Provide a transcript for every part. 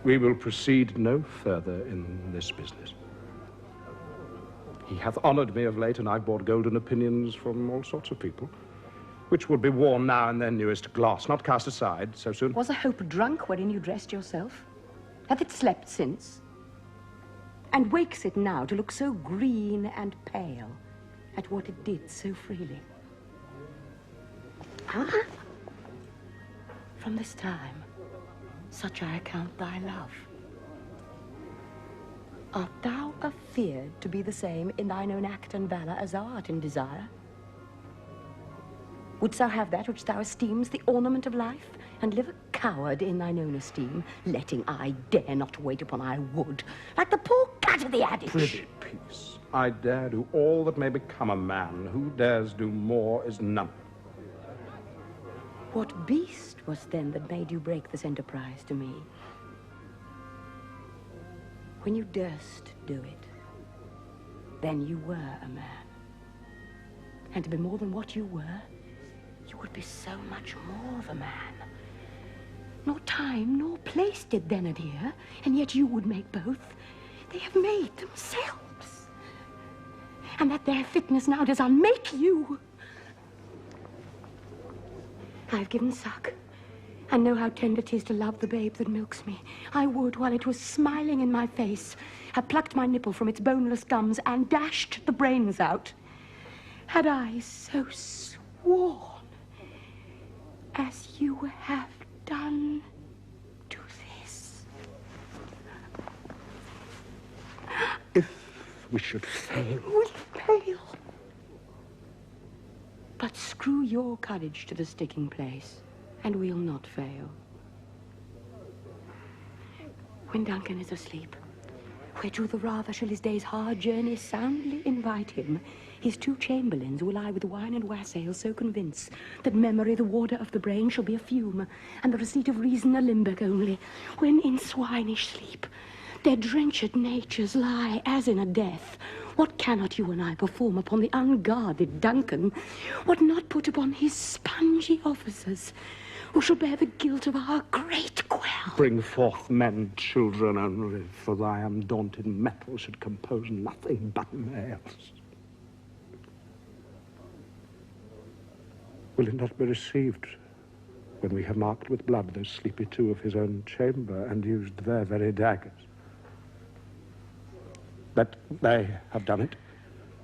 We will proceed no further in this business. He hath honoured me of late, and I've bought golden opinions from all sorts of people, which would be worn now and then, newest gloss, not cast aside so soon. Was a hope drunk wherein you dressed yourself? Hath it slept since? And wakes it now to look so green and pale at what it did so freely? Ah! From this time, such I account thy love. Art thou afeard to be the same in thine own act and valour as thou art in desire? Wouldst thou have that which thou esteems the ornament of life, and live a coward in thine own esteem, letting I dare not wait upon I would, like the poor cat of the adage? Prithee, peace. I dare do all that may become a man. Who dares do more is none. What beast was then that made you break this enterprise to me? When you durst do it, then you were a man. And to be more than what you were, you would be so much more of a man. Nor time nor place did then adhere, and yet you would make both. They have made themselves. And that their fitness now does unmake you. I have given suck, and know how tender 'tis to love the babe that milks me. I would, while it was smiling in my face, have plucked my nipple from its boneless gums and dashed the brains out, had I so sworn as you have done to this. If we should fail... We fail. But screw your courage to the sticking place, and we'll not fail. When Duncan is asleep, whereto the rather shall his day's hard journey soundly invite him, his two chamberlains will I with wine and wassail so convince that memory, the warder of the brain, shall be a fume, and the receipt of reason a limbeck only, when in swinish sleep their drenched natures lie as in a death. What cannot you and I perform upon the unguarded Duncan? What not put upon his spongy officers, who shall bear the guilt of our great quell? Bring forth men, children only, for thy undaunted metal should compose nothing but males. Will it not be received when we have marked with blood those sleepy two of his own chamber and used their very daggers? That they have done it?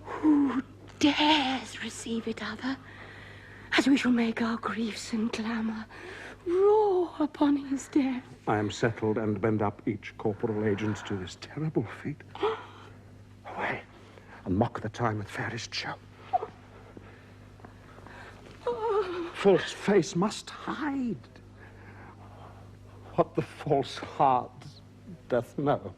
Who dares receive it other, as we shall make our griefs and clamour roar upon his death? I am settled and bend up each corporal agent to this terrible feat. Away, and mock the time with fairest show. False face must hide what the false heart doth know.